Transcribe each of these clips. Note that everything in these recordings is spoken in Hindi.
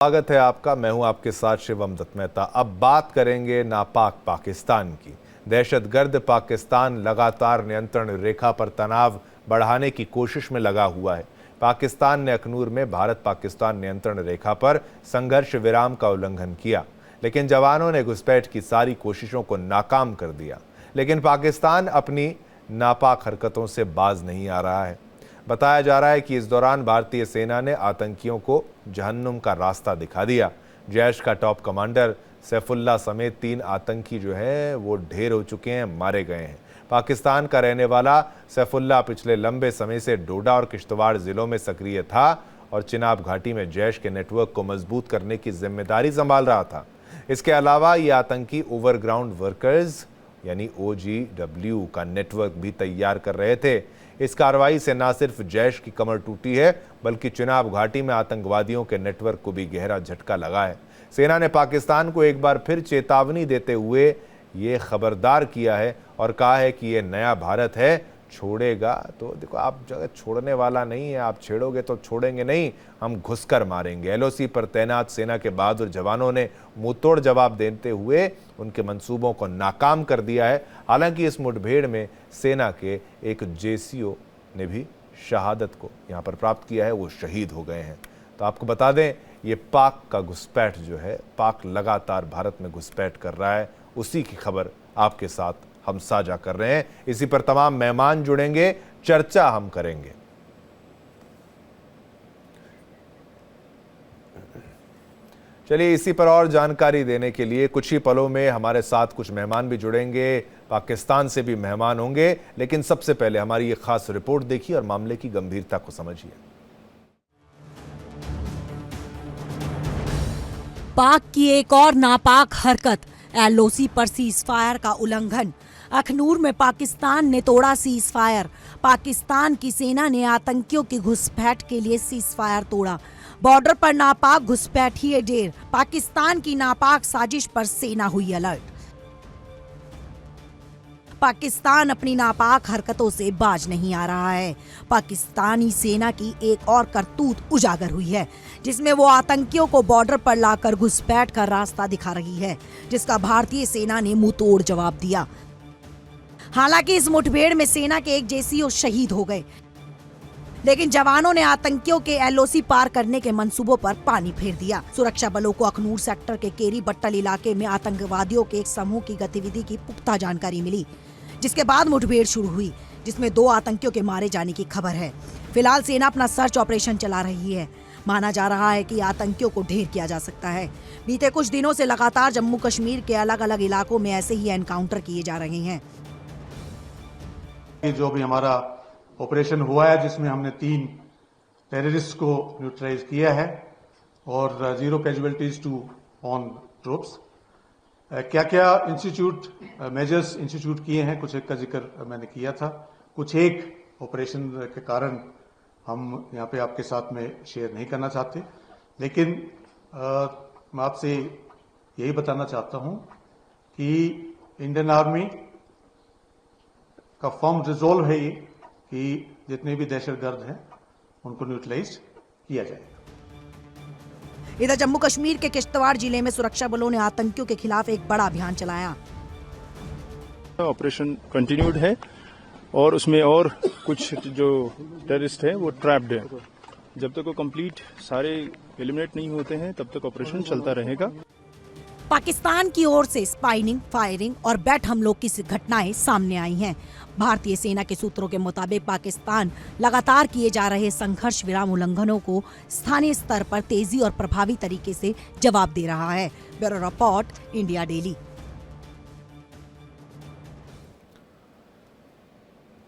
स्वागत है आपका। मैं हूं आपके साथ शिवम दत्त मेहता। अब बात करेंगे नापाक पाकिस्तान की। दहशतगर्द पाकिस्तान लगातार नियंत्रण रेखा पर तनाव बढ़ाने की कोशिश में लगा हुआ है। पाकिस्तान ने अखनूर में भारत पाकिस्तान नियंत्रण रेखा पर संघर्ष विराम का उल्लंघन किया, लेकिन जवानों ने घुसपैठ की सारी कोशिशों को नाकाम कर दिया। लेकिन पाकिस्तान अपनी नापाक हरकतों से बाज नहीं आ रहा है। बताया जा रहा है कि इस दौरान भारतीय सेना ने आतंकियों को जहन्नुम का रास्ता दिखा दिया। जैश का टॉप कमांडर सैफुल्लाह समेत 3 आतंकी जो हैं वो ढेर हो चुके हैं, मारे गए हैं। पाकिस्तान का रहने वाला सैफुल्लाह पिछले लंबे समय से डोडा और किश्तवाड़ जिलों में सक्रिय था और चिनाब घाटी में जैश के नेटवर्क को मजबूत करने की जिम्मेदारी संभाल रहा था। इसके अलावा ये आतंकी ओवरग्राउंड वर्कर्स यानी OGW का नेटवर्क भी तैयार कर रहे थे। इस कार्रवाई से न सिर्फ जैश की कमर टूटी है, बल्कि चिनाब घाटी में आतंकवादियों के नेटवर्क को भी गहरा झटका लगा है। सेना ने पाकिस्तान को एक बार फिर चेतावनी देते हुए ये खबरदार किया है और कहा है कि ये नया भारत है, छोड़ेगा तो देखो आप जगह छोड़ने वाला नहीं है, आप छेड़ोगे तो छोड़ेंगे नहीं, हम घुसकर मारेंगे। LOC पर तैनात सेना के बहादुर जवानों ने मुंहतोड़ जवाब देते हुए उनके मंसूबों को नाकाम कर दिया है। हालांकि इस मुठभेड़ में सेना के एक JCO ने भी शहादत को यहाँ पर प्राप्त किया है, वो शहीद हो गए हैं। तो आपको बता दें, ये पाक का घुसपैठ जो है, पाक लगातार भारत में घुसपैठ कर रहा है, उसी की खबर आपके साथ हम साझा कर रहे हैं। इसी पर तमाम मेहमान जुड़ेंगे, चर्चा हम करेंगे। चलिए, इसी पर और जानकारी देने के लिए कुछ ही पलों में हमारे साथ कुछ मेहमान भी जुड़ेंगे, पाकिस्तान से भी मेहमान होंगे। लेकिन सबसे पहले हमारी ये खास रिपोर्ट देखिए और मामले की गंभीरता को समझिए। पाक की एक और नापाक हरकत, LOC पर सीजफायर का उल्लंघन। अखनूर में पाकिस्तान ने तोड़ा सीजफायर। पाकिस्तान की सेना ने आतंकियों की घुसपैठ के लिए सीजफायर तोड़ा। बॉर्डर पर नापाक घुसपैठिए ढेर। पाकिस्तान की नापाक साजिश पर सेना हुई अलर्ट। पाकिस्तान अपनी नापाक हरकतों से बाज नहीं आ रहा है। पाकिस्तानी सेना की एक और करतूत उजागर हुई है, जिसमें वो आतंकियों को बॉर्डर पर लाकर घुसपैठ का रास्ता दिखा रही है, जिसका भारतीय सेना ने मुंहतोड़ जवाब दिया। हालांकि इस मुठभेड़ में सेना के एक JCO शहीद हो गए, लेकिन जवानों ने आतंकियों के LOC पार करने के मंसूबों पर पानी फेर दिया। सुरक्षा बलों को अखनूर सेक्टर के केरी बट्टल इलाके में आतंकवादियों के एक समूह की गतिविधि की पुख्ता जानकारी मिली, जिसके बाद मुठभेड़ शुरू हुई, जिसमें 2 आतंकियों के मारे जाने की खबर है। फिलहाल सेना अपना सर्च ऑपरेशन चला रही है। माना जा रहा है कि आतंकियों को ढेर किया जा सकता है। बीते कुछ दिनों से लगातार जम्मू कश्मीर के अलग अलग इलाकों में ऐसे ही एनकाउंटर किए जा रहे हैं। जो भी हमारा ऑपरेशन हुआ है, जिसमें हमने 3 टेररिस्ट को न्यूट्रलाइज किया है और 0 कैजुअलिटीज टू ऑन ट्रूप्स। क्या क्या मेजर्स इंस्टीट्यूट किए हैं, कुछ एक का जिक्र मैंने किया था। कुछ एक ऑपरेशन के कारण हम यहाँ पे आपके साथ में शेयर नहीं करना चाहते, लेकिन मैं आपसे यही बताना चाहता हूँ कि इंडियन आर्मी का फर्म रिजोल्व है ये कि जितने भी दहशतगर्द हैं उनको न्यूट्रलाइज किया जाएगा। इधर जम्मू कश्मीर के किश्तवाड़ जिले में सुरक्षा बलों ने आतंकियों के खिलाफ एक बड़ा अभियान चलाया। ऑपरेशन कंटिन्यूड है और उसमें और कुछ जो टेररिस्ट हैं वो ट्रैप्ड है। जब तक वो कंप्लीट सारे एलिमिनेट नहीं होते हैं, तब तक ऑपरेशन चलता रहेगा। पाकिस्तान की ओर से स्पाइनिंग, फायरिंग और बैट हमलों की घटनाएं सामने आई हैं। भारतीय सेना के सूत्रों के मुताबिक पाकिस्तान लगातार किए जा रहे संघर्ष विराम उल्लंघनों को स्थानीय स्तर पर तेजी और प्रभावी तरीके से जवाब दे रहा है। Bureau report, India daily.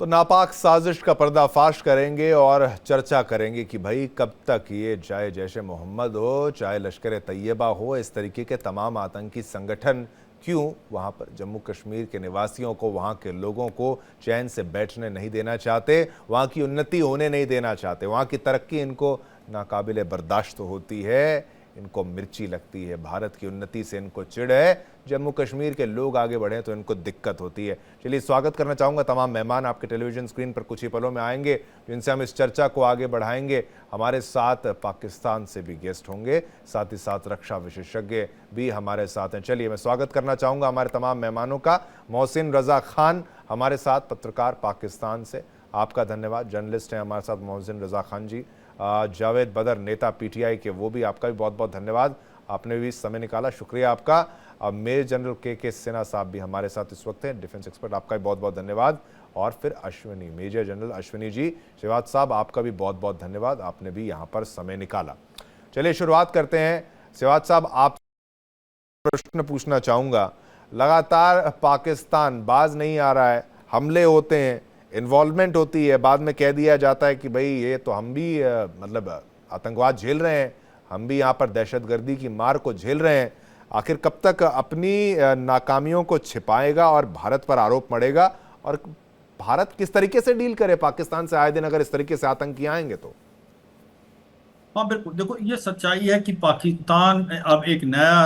तो नापाक साजिश का पर्दाफाश करेंगे और चर्चा करेंगे कि भाई कब तक ये, चाहे जैश ए मोहम्मद हो, चाहे लश्कर तैयबा हो, इस तरीके के तमाम आतंकी संगठन क्यों वहाँ पर जम्मू कश्मीर के निवासियों को, वहाँ के लोगों को चैन से बैठने नहीं देना चाहते, वहाँ की उन्नति होने नहीं देना चाहते, वहाँ की तरक्की इनको नाकाबिले बर्दाश्त होती है। इनको मिर्ची लगती है, भारत की उन्नति से इनको चिढ़ है, जम्मू कश्मीर के लोग आगे बढ़े तो इनको दिक्कत होती है। चलिए स्वागत करना चाहूँगा तमाम मेहमान आपके टेलीविजन स्क्रीन पर कुछ ही पलों में आएंगे, जिनसे हम इस चर्चा को आगे बढ़ाएंगे। हमारे साथ पाकिस्तान से भी गेस्ट होंगे, साथ ही साथ रक्षा विशेषज्ञ भी हमारे साथ हैं। चलिए मैं स्वागत करना चाहूँगा हमारे तमाम मेहमानों का। मोहसिन रज़ा खान हमारे साथ, पत्रकार पाकिस्तान से, आपका धन्यवाद। जर्नलिस्ट हैं हमारे साथ मोहसिन रज़ा खान जी। जावेद बदर, नेता पीटीआई के, वो भी आपका भी बहुत बहुत धन्यवाद, आपने भी समय निकाला, शुक्रिया आपका। अब मेजर जनरल के सिन्हा साहब भी हमारे साथ इस वक्त हैं, डिफेंस एक्सपर्ट, आपका भी बहुत बहुत धन्यवाद। और फिर अश्विनी, मेजर जनरल अश्विनी जी शेवात साहब, आपका भी बहुत बहुत धन्यवाद, आपने भी यहाँ पर समय निकाला। चलिए शुरुआत करते हैं। शेवात साहब, आप प्रश्न पूछना चाहूँगा। लगातार पाकिस्तान बाज नहीं आ रहा है, हमले होते हैं, इन्वॉल्वमेंट होती है, बाद में कह दिया जाता है कि भाई ये तो हम भी मतलब आतंकवाद झेल रहे हैं, हम भी यहाँ पर दहशतगर्दी की मार को झेल रहे हैं। आखिर कब तक अपनी नाकामियों को छिपाएगा और भारत पर आरोप मढ़ेगा, और भारत किस तरीके से डील करे पाकिस्तान से आए दिन अगर इस तरीके से आतंकी आएंगे तो? हाँ बिल्कुल, देखो ये सच्चाई है कि पाकिस्तान अब एक नया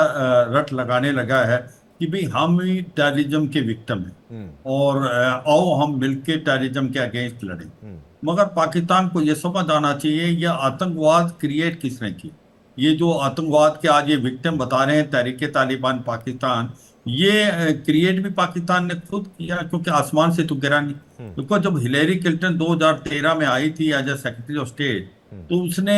रट लगाने लगा है कि भाई हम ही टेररिज्म के विक्टिम हैं और आओ हम मिलके टेररिज्म के अगेंस्ट लड़ें। मगर पाकिस्तान को ये समझ आना चाहिए ये आतंकवाद क्रिएट किसने किया। ये जो आतंकवाद के आज ये विक्टिम बता रहे हैं तहरीके तालिबान पाकिस्तान, ये क्रिएट भी पाकिस्तान ने खुद किया, क्योंकि आसमान से तो गिरा नहीं। देखो जब हिलेरी क्लिंटन 2013 में आई थी as a secretary of state, तो उसने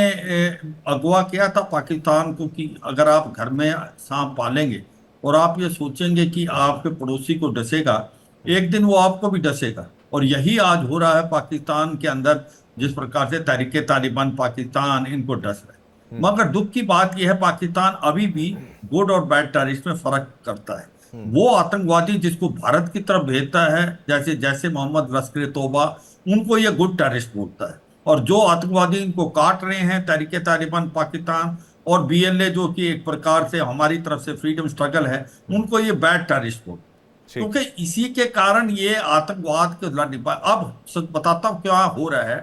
अगवा किया था पाकिस्तान को कि अगर आप घर में सांप पालेंगे और आप ये सोचेंगे कि आपके पड़ोसी को डसेगा, एक दिन वो आपको भी डसेगा। और यही आज हो रहा है पाकिस्तान के अंदर, जिस प्रकार से तहरीके तालिबान पाकिस्तान इनको डस रहा है। मगर दुख की बात यह है पाकिस्तान अभी भी गुड और बैड टेररिस्ट में फर्क करता है। वो आतंकवादी जिसको भारत की तरफ भेजता है, जैसे जैसे मोहम्मद लश्कर तौबा, उनको ये गुड टेररिस्ट बोलता है। और जो आतंकवादी इनको काट रहे हैं तहरीके तालिबान पाकिस्तान और बीएलए, जो कि एक प्रकार से हमारी तरफ से फ्रीडम स्ट्रगल है, उनको ये बैड टेररिस्ट बोलते हैं। क्योंकि इसी के कारण ये आतंकवाद के लड़ नहीं पाए। अब बताता हूं क्या हो रहा है।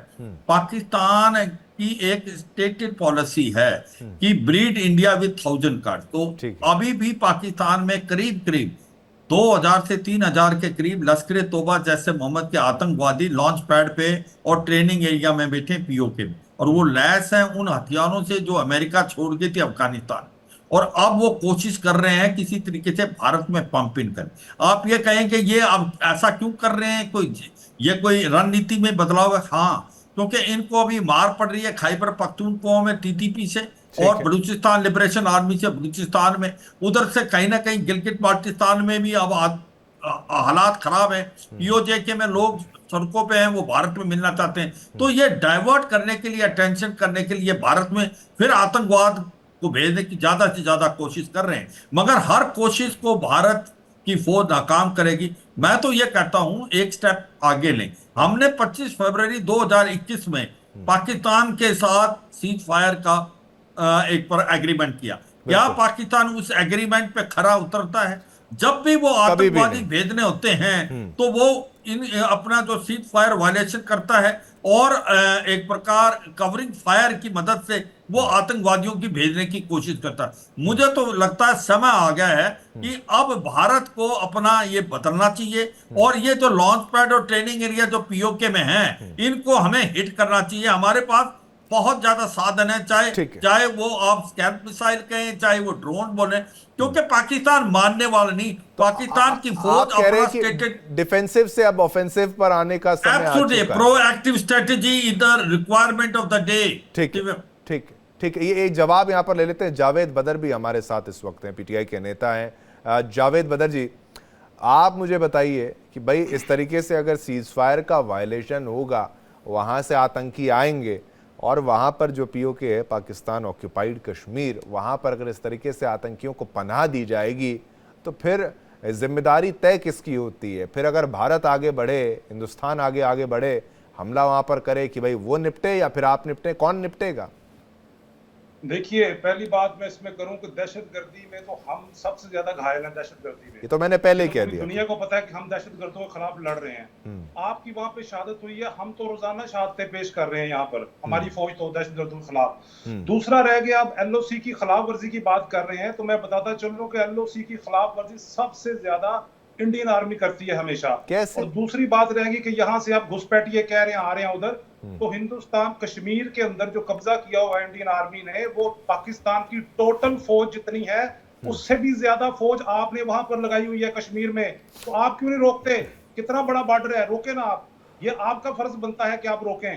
पाकिस्तान की एक स्टेटेड पॉलिसी है कि ब्रीड इंडिया विद 1000 कार्ड। तो अभी भी पाकिस्तान में करीब करीब 2000 से 3000 के करीब लश्कर तौबा जैसे मोहम्मद के आतंकवादी लॉन्च पैड पे और ट्रेनिंग एरिया में बैठे पीओके में, और वो लैस हैं उन हथियारों से जो अमेरिका छोड़ गई थी अफगानिस्तान। और अब वो कोशिश कर रहे हैं किसी तरीके से भारत में पंप इन कर। आप ये कहें कि ये अब ऐसा क्यों कर रहे हैं, कोई रणनीति में बदलाव है? हाँ, क्योंकि इनको अभी मार पड़ रही है खैबर पख्तूनख्वा में टीटीपी से और बलूचिस्तान लिबरेशन आर्मी से बलूचिस्तान में, उधर से कहीं ना कहीं गिलगित बाल्टिस्तान में भी अब हालात खराब है। पीओजे में लोग सड़कों पे हैं, वो भारत में मिलना चाहते हैं। तो ये डाइवर्ट करने के लिए, अटेंशन करने के लिए भारत में फिर आतंकवाद को भेजने की ज्यादा से ज्यादा कोशिश कर रहे हैं। मगर हर कोशिश को भारत की फौज नाकाम करेगी। मैं तो ये कहता हूं एक स्टेप आगे लें। हमने 25 फरवरी 2021 में पाकिस्तान के साथ सीज फायर का एक पर एग्रीमेंट किया। क्या पाकिस्तान उस एग्रीमेंट पे खरा उतरता है? जब भी वो आतंकवादी भेजने होते हैं तो वो अपना जो सीज फायर वायलेशन करता है और एक प्रकार कवरिंग फायर की मदद से वो आतंकवादियों की भेजने की कोशिश करता है। मुझे तो लगता है समय आ गया है कि अब भारत को अपना ये बदलना चाहिए और ये जो लॉन्च पैड और ट्रेनिंग एरिया जो पीओके में है, इनको हमें हिट करना चाहिए। हमारे पास बहुत ज्यादा साधन है, चाहे वो आप स्कैल्प मिसाइल कहें, चाहे वो ड्रोन बोले, क्योंकि पाकिस्तान मानने वाला नहीं। पाकिस्तान की फौज अपना स्टेटेड डिफेंसिव से अब ऑफेंसिव पर आने का समय आ चुका है। Proactive strategy is the requirement of the day. ठीक, ये एक जवाब यहां पर ले लेते हैं। जावेद बदर भी हमारे साथ इस वक्त हैं, पीटीआई के नेता हैं। जावेद बदर जी, आप मुझे बताइए कि भाई इस तरीके से अगर सीज फायर का वायलेशन होगा, वहां से आतंकी आएंगे और वहाँ पर जो पीओके है पाकिस्तान ऑक्यूपाइड कश्मीर, वहाँ पर अगर इस तरीके से आतंकियों को पनाह दी जाएगी तो फिर जिम्मेदारी तय किसकी होती है? फिर अगर भारत आगे बढ़े, हिंदुस्तान आगे बढ़े, हमला वहाँ पर करे कि भाई वो निपटे या फिर आप निपटे, कौन निपटेगा? देखिए, पहली बात मैं इसमें करूं कि दहशतगर्दी में तो हम सबसे ज्यादा घायल हैं दहशतगर्दी में। ये तो मैंने पहले ही कह पूरी दिया। दुनिया को पता है कि हम दहशतगर्दों के खिलाफ लड़ रहे हैं। आपकी वहां पे शहादत हुई है, हम तो रोजाना शहादतें पेश कर रहे हैं यहाँ पर, हमारी फौज तो दहशतगर्दों के खिलाफ। दूसरा रह गया, आप एलओसी की खिलाफ वर्जी की बात कर रहे हैं, तो मैं बताता चलूं कि एलओसी की खिलाफ वर्जी सबसे ज्यादा इंडियन आर्मी करती है हमेशा। कैसे? और दूसरी बात रहेगी कि यहाँ से आप घुसपैठिए कह रहे हैं, आ रहे हैं उधर, तो हिंदुस्तान कश्मीर के अंदर जो कब्जा किया हुआ है इंडियन आर्मी ने, वो पाकिस्तान की टोटल फौज जितनी है उससे भी ज्यादा फौज आपने वहां पर लगाई हुई है कश्मीर में। तो आप क्यों नहीं रोकते? कितना बड़ा बॉर्डर है, रोके ना आप। ये आपका फर्ज बनता है कि आप रोकें।